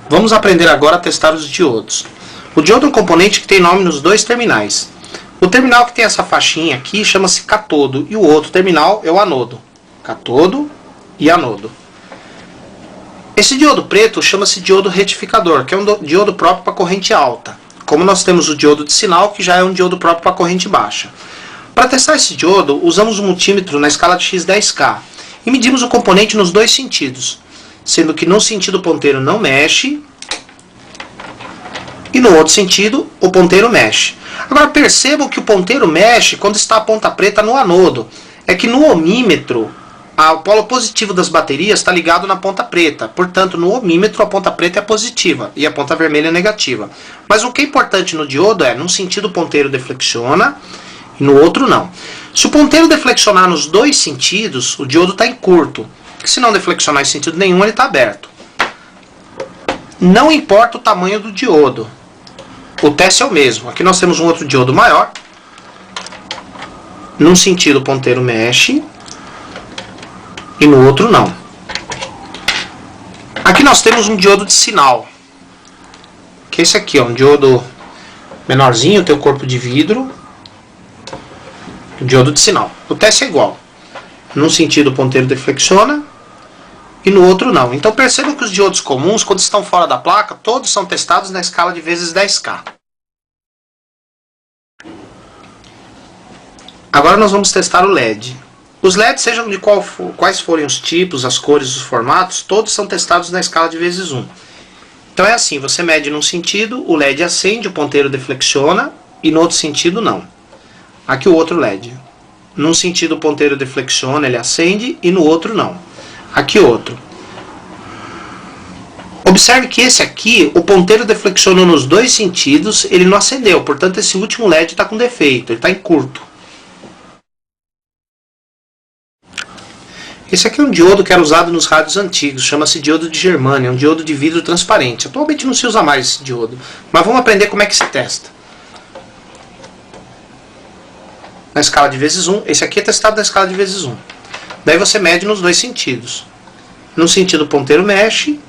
Vamos aprender agora a testar os diodos. O diodo é um componente que tem nome nos dois terminais. O terminal que tem essa faixinha aqui chama-se catodo e o outro terminal é o anodo. Catodo e anodo. Esse diodo preto chama-se diodo retificador, que é um diodo próprio para corrente alta. Como nós temos o diodo de sinal, que já é um diodo próprio para corrente baixa. Para testar esse diodo, usamos um multímetro na escala de x10K e medimos o componente nos dois sentidos, sendo que num sentido o ponteiro não mexe e no outro sentido o ponteiro mexe. Agora percebam que o ponteiro mexe quando está a ponta preta no anodo. É que no ohmímetro o polo positivo das baterias está ligado na ponta preta. Portanto, no ohmímetro a ponta preta é positiva e a ponta vermelha é negativa. Mas o que é importante no diodo é, num sentido o ponteiro deflexiona e no outro não. Se o ponteiro deflexionar nos dois sentidos, o diodo está em curto. Se não deflexionar em sentido nenhum, ele está aberto. Não importa o tamanho do diodo. O teste é o mesmo. Aqui nós temos um outro diodo maior. Num sentido o ponteiro mexe e no outro não. Aqui nós temos um diodo de sinal. Que é esse aqui, ó, um diodo menorzinho, tem o corpo de vidro. O diodo de sinal. O teste é igual. Num sentido o ponteiro deflexiona e no outro não. Então percebam que os diodos comuns, quando estão fora da placa, todos são testados na escala de vezes 10K. Agora nós vamos testar o LED. Os LEDs, sejam de quais forem os tipos, as cores, os formatos, todos são testados na escala de vezes 1. Então é assim, você mede num sentido, o LED acende, o ponteiro deflexiona e no outro sentido não. Aqui o outro LED. Num sentido o ponteiro deflexiona, ele acende e no outro não. Aqui outro. Observe que esse aqui, o ponteiro deflexionou nos dois sentidos, ele não acendeu. Portanto, esse último LED está com defeito, ele está em curto. Esse aqui é um diodo que era usado nos rádios antigos, chama-se diodo de germânio, é um diodo de vidro transparente. Atualmente não se usa mais esse diodo, mas vamos aprender como é que se testa. Na escala de vezes 1, esse aqui é testado na escala de vezes 1. Daí você mede nos dois sentidos. Num sentido o ponteiro mexe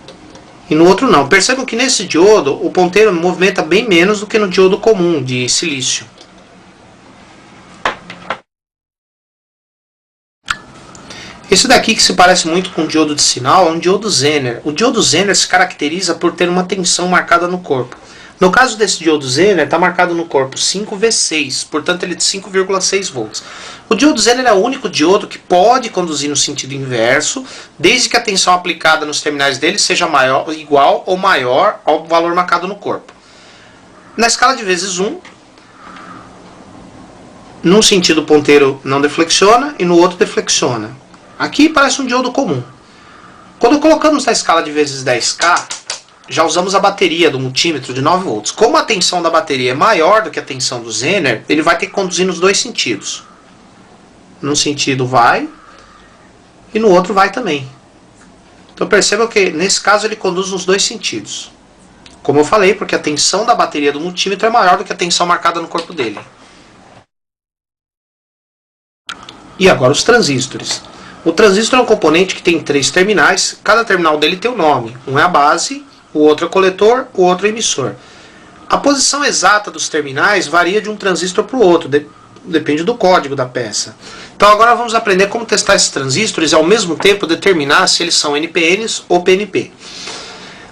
e no outro não. Percebam que nesse diodo o ponteiro movimenta bem menos do que no diodo comum de silício. Esse daqui, que se parece muito com o diodo de sinal, é um diodo Zener. O diodo Zener se caracteriza por ter uma tensão marcada no corpo. No caso desse diodo Zener, está marcado no corpo 5V6, portanto ele é de 5,6 volts. O diodo Zener é o único diodo que pode conduzir no sentido inverso, desde que a tensão aplicada nos terminais dele seja igual ou maior ao valor marcado no corpo. Na escala de vezes 1, num sentido o ponteiro não deflexiona e no outro deflexiona. Aqui parece um diodo comum. Quando colocamos na escala de vezes 10K, já usamos a bateria do multímetro de 9 volts. Como a tensão da bateria é maior do que a tensão do Zener, ele vai ter que conduzir nos dois sentidos. Num sentido vai e no outro vai também. Então percebam que nesse caso ele conduz nos dois sentidos. Como eu falei, porque a tensão da bateria do multímetro é maior do que a tensão marcada no corpo dele. E agora os transistores. O transistor é um componente que tem 3 terminais, cada terminal dele tem um nome. Um é a base, o outro é o coletor, o outro é o emissor. A posição exata dos terminais varia de um transistor para o outro, depende do código da peça. Então agora vamos aprender como testar esses transistores e ao mesmo tempo determinar se eles são NPNs ou PNP.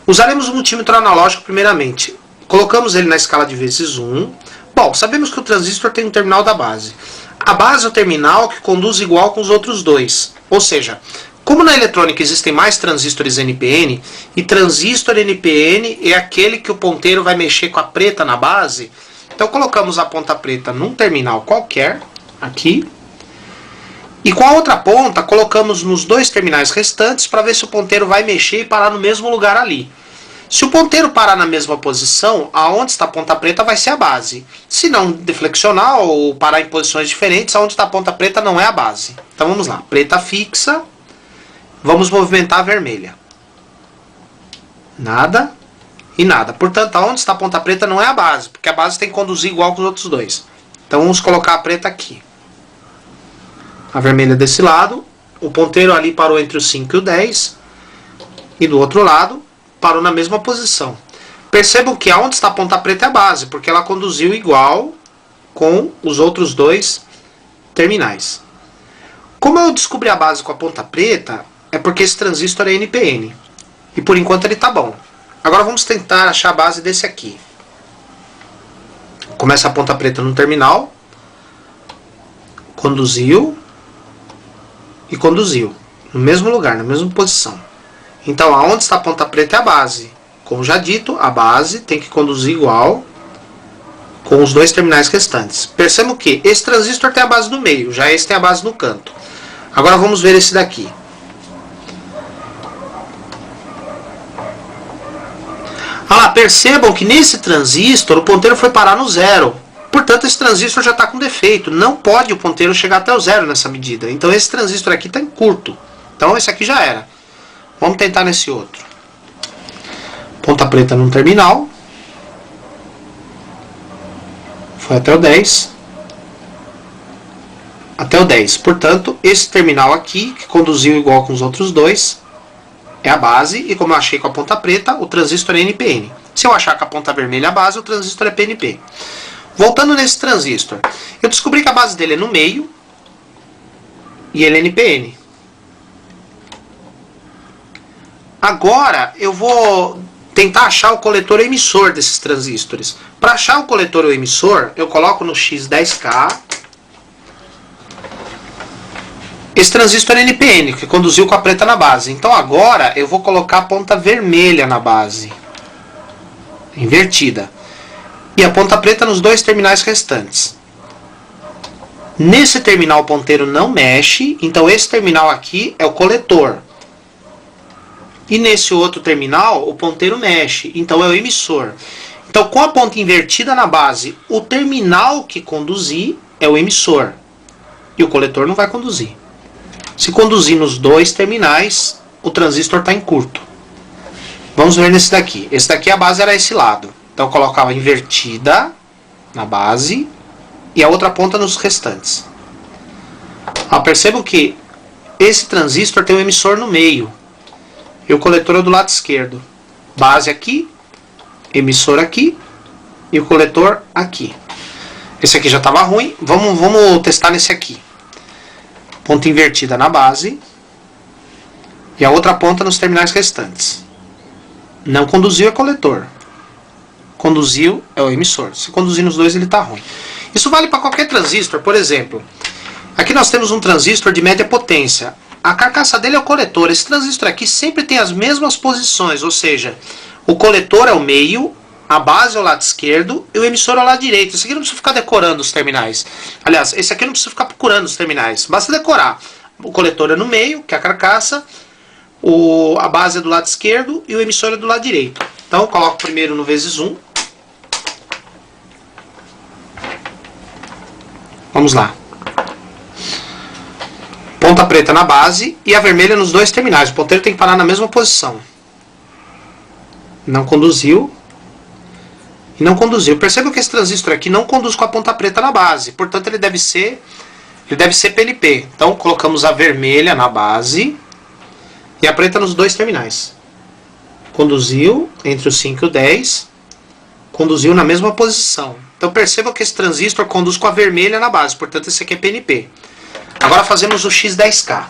Usaremos o multímetro analógico primeiramente. Colocamos ele na escala de vezes 1. Bom, sabemos que o transistor tem um terminal da base. A base é o terminal que conduz igual com os outros dois. Ou seja, como na eletrônica existem mais transistores NPN, e transistor NPN é aquele que o ponteiro vai mexer com a preta na base, então colocamos a ponta preta num terminal qualquer, aqui, e com a outra ponta colocamos nos dois terminais restantes para ver se o ponteiro vai mexer e parar no mesmo lugar ali. Se o ponteiro parar na mesma posição, aonde está a ponta preta vai ser a base. Se não deflexionar ou parar em posições diferentes, aonde está a ponta preta não é a base. Então vamos lá, preta fixa, vamos movimentar a vermelha. Nada e nada. Portanto, aonde está a ponta preta não é a base, porque a base tem que conduzir igual com os outros dois. Então vamos colocar a preta aqui. A vermelha desse lado, o ponteiro ali parou entre o 5 e o 10, e do outro lado, parou na mesma posição. Percebam que aonde está a ponta preta é a base, porque ela conduziu igual com os outros dois terminais. Como eu descobri a base com a ponta preta, é porque esse transistor é NPN. E por enquanto ele está bom. Agora vamos tentar achar a base desse aqui. Começa a ponta preta no terminal. Conduziu. E conduziu. No mesmo lugar, na mesma posição. Então, aonde está a ponta preta é a base. Como já dito, a base tem que conduzir igual com os dois terminais restantes. Percebam que esse transistor tem a base no meio, já esse tem a base no canto. Agora vamos ver esse daqui. Percebam que nesse transistor o ponteiro foi parar no zero. Portanto, esse transistor já está com defeito. Não pode o ponteiro chegar até o zero nessa medida. Então esse transistor aqui está em curto. Então esse aqui já era. Vamos tentar nesse outro. Ponta preta no terminal. Foi até o 10. Até o 10. Portanto, esse terminal aqui, que conduziu igual com os outros dois, é a base. E como eu achei com a ponta preta, o transistor é NPN. Se eu achar com a ponta vermelha a base, o transistor é PNP. Voltando nesse transistor, eu descobri que a base dele é no meio e ele é NPN. Agora eu vou tentar achar o coletor emissor desses transistores. Para achar o coletor ou emissor, eu coloco no X10K esse transistor NPN, que conduziu com a preta na base. Então agora eu vou colocar a ponta vermelha na base, invertida. E a ponta preta nos dois terminais restantes. Nesse terminal o ponteiro não mexe, então esse terminal aqui é o coletor. E nesse outro terminal o ponteiro mexe, então é o emissor. Então com a ponta invertida na base, o terminal que conduzir é o emissor. E o coletor não vai conduzir. Se conduzir nos dois terminais, o transistor está em curto. Vamos ver nesse daqui. Esse daqui a base era esse lado. Então eu colocava invertida na base e a outra ponta nos restantes. Percebam que esse transistor tem um emissor no meio e o coletor é do lado esquerdo. Base aqui, emissor aqui e o coletor aqui. Esse aqui já estava ruim, vamos testar nesse aqui. Ponta invertida na base e a outra ponta nos terminais restantes. Não conduziu é coletor. Conduziu é o emissor. Se conduzir nos dois, ele está ruim. Isso vale para qualquer transistor. Por exemplo, aqui nós temos um transistor de média potência. A carcaça dele é o coletor. Esse transistor aqui sempre tem as mesmas posições, ou seja, o coletor é o meio, a base é o lado esquerdo e o emissor é o lado direito. Esse aqui não precisa ficar decorando os terminais. Aliás, esse aqui não precisa ficar procurando os terminais. Basta decorar. O coletor é no meio, que é a carcaça, a base é do lado esquerdo e o emissor é do lado direito. Então eu coloco primeiro no vezes 1. Vamos lá. Ponta preta na base e a vermelha nos dois terminais. O ponteiro tem que parar na mesma posição. Não conduziu. E não conduziu. Perceba que esse transistor aqui não conduz com a ponta preta na base. Portanto, ele deve ser PNP. Então, colocamos a vermelha na base e a preta nos dois terminais. Conduziu entre o 5 e o 10. Conduziu na mesma posição. Então perceba que esse transistor conduz com a vermelha na base. Portanto, esse aqui é PNP. Agora fazemos o X10K.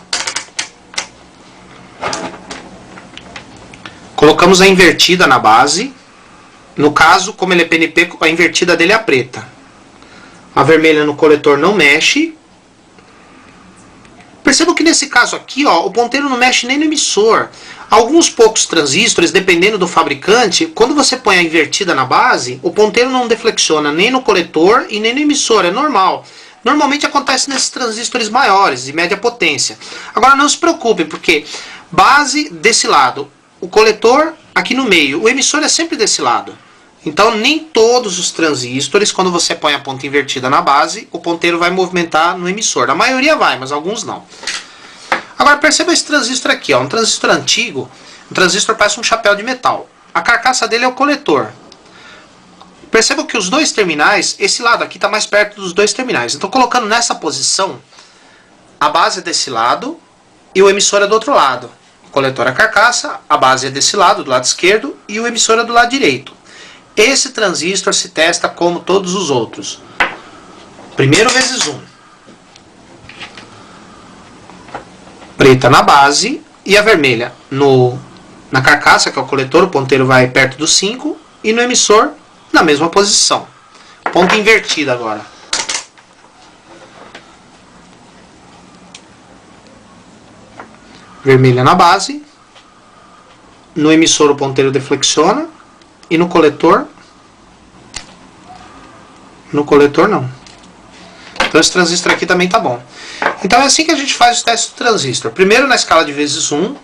Colocamos a invertida na base. No caso, como ele é PNP, a invertida dele é a preta. A vermelha no coletor não mexe. Percebam que nesse caso aqui, o ponteiro não mexe nem no emissor. Alguns poucos transistores, dependendo do fabricante, quando você põe a invertida na base, o ponteiro não deflexiona nem no coletor e nem no emissor, é normal. Normalmente acontece nesses transistores maiores, de média potência. Agora não se preocupem, porque base desse lado, o coletor aqui no meio, o emissor é sempre desse lado. Então nem todos os transistores, quando você põe a ponta invertida na base, o ponteiro vai movimentar no emissor. A maioria vai, mas alguns não. Agora perceba esse transistor aqui, um transistor antigo, um transistor parece um chapéu de metal. A carcaça dele é o coletor. Perceba que os dois terminais, esse lado aqui está mais perto dos dois terminais. Então colocando nessa posição, a base é desse lado e o emissor é do outro lado. o coletor é a carcaça, a base é desse lado, do lado esquerdo, e o emissor é do lado direito. Esse transistor se testa como todos os outros. Primeiro vezes 1. Preta na base e a vermelha na carcaça, que é o coletor, o ponteiro vai perto do 5, e no emissor, na mesma posição. Ponta invertida agora. Vermelha na base, no emissor o ponteiro deflexiona, e no coletor não. Então esse transistor aqui também tá bom. Então é assim que a gente faz os testes do transistor. Primeiro na escala de vezes 1,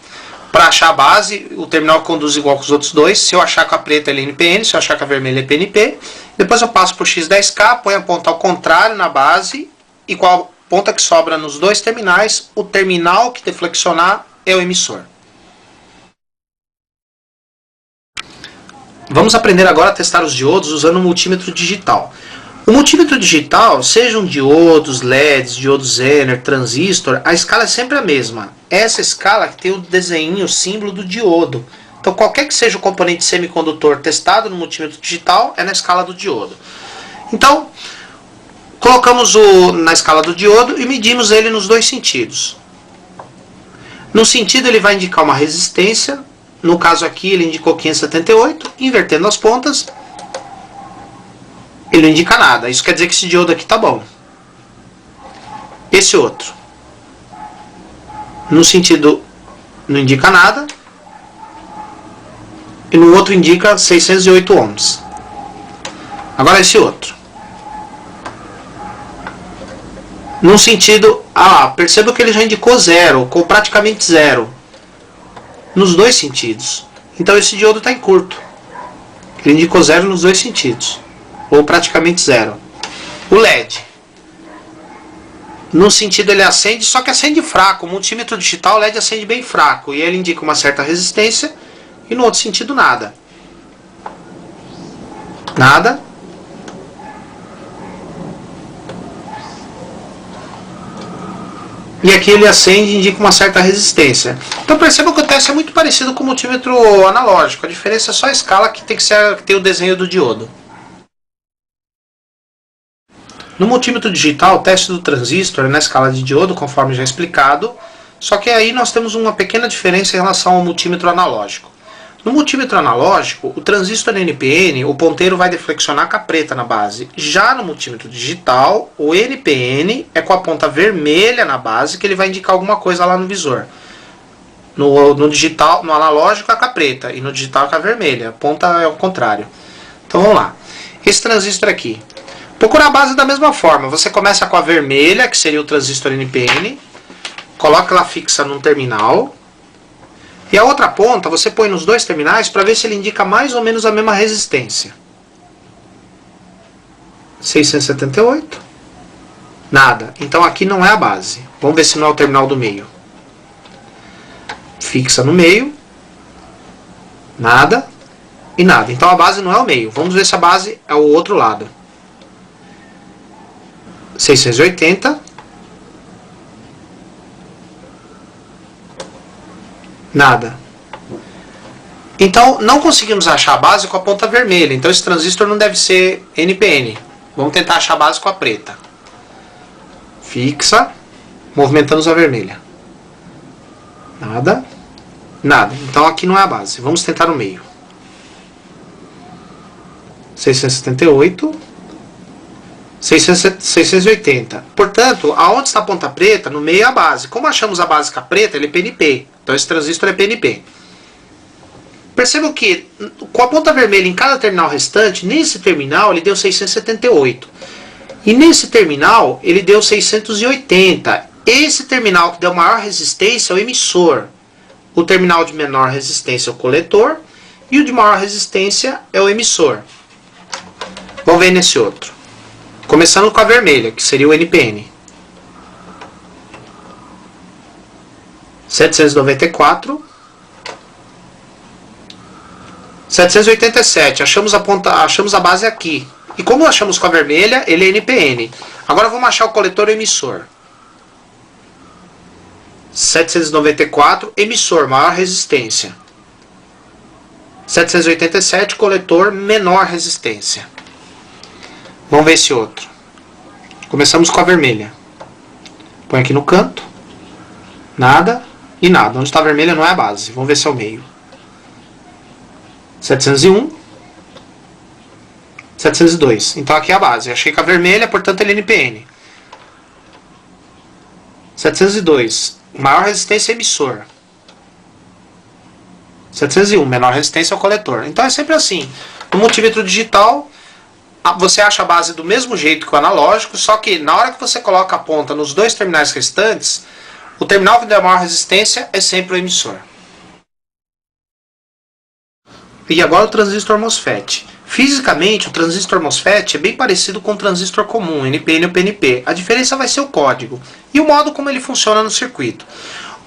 para achar a base, o terminal conduz igual com os outros dois. Se eu achar com a preta ele é NPN, se eu achar com a vermelha é PNP. Depois eu passo para o X10K, ponho a ponta ao contrário na base, e com a ponta que sobra nos dois terminais, o terminal que deflexionar é o emissor. Vamos aprender agora a testar os diodos usando um multímetro digital. O multímetro digital, sejam diodos, LEDs, diodos Zener, transistor, a escala é sempre a mesma. Essa escala que tem o desenho, o símbolo do diodo. Então qualquer que seja o componente semicondutor testado no multímetro digital é na escala do diodo. Então, colocamos na escala do diodo e medimos ele nos dois sentidos. No sentido ele vai indicar uma resistência, no caso aqui ele indicou 578, invertendo as pontas, ele não indica nada. Isso quer dizer que esse diodo aqui está bom. Esse outro, no sentido não indica nada, e no outro indica 608 ohms. Agora esse outro, no sentido, perceba que ele já indicou zero, ou praticamente zero, nos dois sentidos. Então esse diodo está em curto. Ele indicou zero nos dois sentidos, ou praticamente zero. O LED, no sentido ele acende, só que acende fraco. O multímetro digital, o LED acende bem fraco, e ele indica uma certa resistência, e no outro sentido nada. Nada. E aqui ele acende e indica uma certa resistência. Então percebam que o teste é muito parecido com o multímetro analógico. A diferença é só a escala que tem que ter o desenho do diodo. No multímetro digital, o teste do transistor é na escala de diodo, conforme já explicado. Só que aí nós temos uma pequena diferença em relação ao multímetro analógico. No multímetro analógico, o transistor NPN, o ponteiro vai deflexionar com a preta na base. Já no multímetro digital, o NPN é com a ponta vermelha na base, que ele vai indicar alguma coisa lá no visor. No digital, no analógico é com a preta, e no digital é com a vermelha. A ponta é o contrário. Então vamos lá. Esse transistor aqui. Procurar a base da mesma forma. Você começa com a vermelha, que seria o transistor NPN. Coloca ela fixa num terminal. E a outra ponta você põe nos dois terminais para ver se ele indica mais ou menos a mesma resistência. 678. Nada. Então aqui não é a base. Vamos ver se não é o terminal do meio. Fixa no meio. Nada. E nada. Então a base não é o meio. Vamos ver se a base é o outro lado. 680. Nada. Então, não conseguimos achar a base com a ponta vermelha. Então, esse transistor não deve ser NPN. Vamos tentar achar a base com a preta. Fixa. Movimentamos a vermelha. Nada. Nada. Então, aqui não é a base. Vamos tentar no meio. 678. 680. Portanto, aonde está a ponta preta, no meio é a base. Como achamos a base com a preta, ele é PNP. Então esse transistor é PNP. Percebam que com a ponta vermelha em cada terminal restante, nesse terminal ele deu 678. E nesse terminal ele deu 680. Esse terminal que deu maior resistência é o emissor. O terminal de menor resistência é o coletor. E o de maior resistência é o emissor. Vamos ver nesse outro. Começando com a vermelha, que seria o NPN. 794. 787. Achamos a base aqui. E como achamos com a vermelha, ele é NPN. Agora vamos achar o coletor e o emissor. 794, emissor, maior resistência. 787, coletor, menor resistência. Vamos ver esse outro. Começamos com a vermelha. Põe aqui no canto. Nada e nada. Onde está a vermelha não é a base. Vamos ver se é o meio. 701. 702. Então aqui é a base. Eu achei que a vermelha, portanto, ele é NPN. 702. Maior resistência é emissor. 701. Menor resistência é o coletor. Então é sempre assim. No multímetro digital, você acha a base do mesmo jeito que o analógico, só que na hora que você coloca a ponta nos dois terminais restantes, o terminal que der maior resistência é sempre o emissor. E agora o transistor MOSFET. Fisicamente, o transistor MOSFET é bem parecido com o transistor comum, NPN ou PNP. A diferença vai ser o código e o modo como ele funciona no circuito.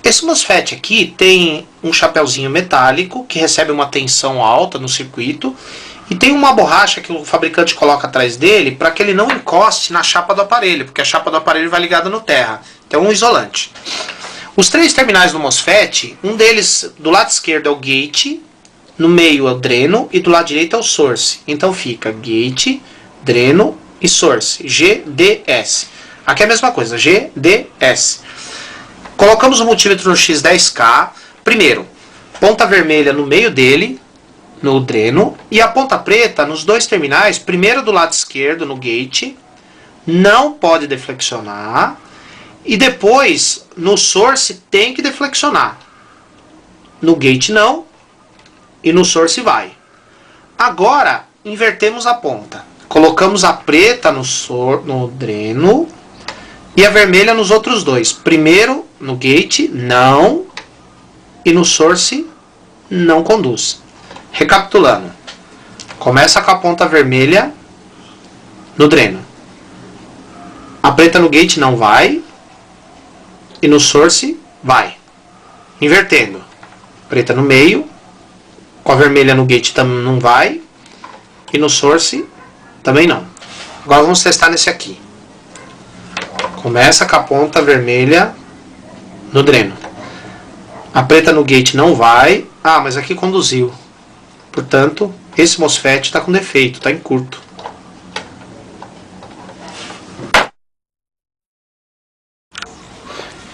Esse MOSFET aqui tem um chapéuzinho metálico que recebe uma tensão alta no circuito e tem uma borracha que o fabricante coloca atrás dele para que ele não encoste na chapa do aparelho, porque a chapa do aparelho vai ligada no terra. Então é um isolante. Os três terminais do MOSFET, um deles do lado esquerdo é o gate, no meio é o dreno e do lado direito é o source. Então fica gate, dreno e source. GDS. Aqui é a mesma coisa, GDS. Colocamos o multímetro no X10K. Primeiro, ponta vermelha no meio dele, no dreno, e a ponta preta nos dois terminais, primeiro do lado esquerdo, no gate, não pode deflexionar, e depois no source tem que deflexionar. No gate não, e no source vai. Agora, invertemos a ponta. Colocamos a preta no dreno e a vermelha nos outros dois. Primeiro no gate, não, e no source, não conduz. Recapitulando. Começa com a ponta vermelha no dreno. A preta no gate não vai, e no source vai. Invertendo. Preta no meio, com a vermelha no gate também não vai, e no source também não. Agora vamos testar nesse aqui. Começa com a ponta vermelha no dreno. A preta no gate não vai. Ah, mas aqui conduziu. Portanto, esse MOSFET está com defeito, está em curto.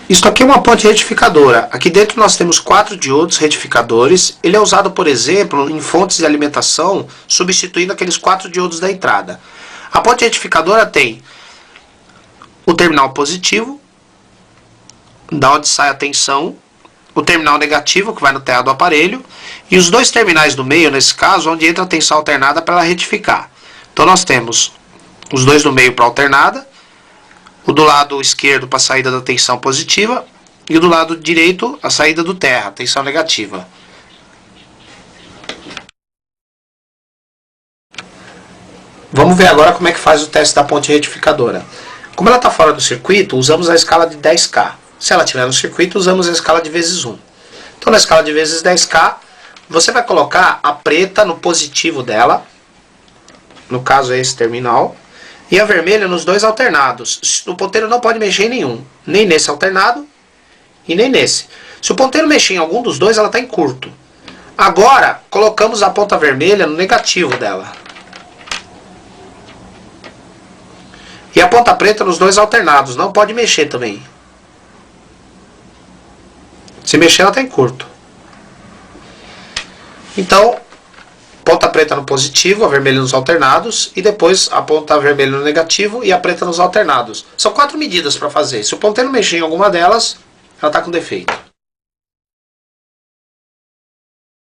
Isso aqui é uma ponte retificadora. Aqui dentro nós temos 4 diodos retificadores. Ele é usado, por exemplo, em fontes de alimentação, substituindo aqueles 4 diodos da entrada. A ponte retificadora tem o terminal positivo, da onde sai a tensão, o terminal negativo, que vai no terra do aparelho, e os dois terminais do meio, nesse caso, onde entra a tensão alternada para ela retificar. Então nós temos os dois do meio para alternada, o do lado esquerdo para a saída da tensão positiva, e o do lado direito a saída do terra, tensão negativa. Vamos ver agora como é que faz o teste da ponte retificadora. Como ela está fora do circuito, usamos a escala de 10K. Se ela estiver no circuito, usamos a escala de vezes 1. Então, na escala de vezes 10K, você vai colocar a preta no positivo dela, no caso é esse terminal, e a vermelha nos dois alternados. O ponteiro não pode mexer em nenhum, nem nesse alternado e nem nesse. Se o ponteiro mexer em algum dos dois, ela está em curto. Agora, colocamos a ponta vermelha no negativo dela. E a ponta preta nos dois alternados, não pode mexer também. Se mexer, ela está em curto. Então, ponta preta no positivo, a vermelha nos alternados, e depois a ponta vermelha no negativo e a preta nos alternados. São 4 medidas para fazer. Se o ponteiro mexer em alguma delas, ela está com defeito.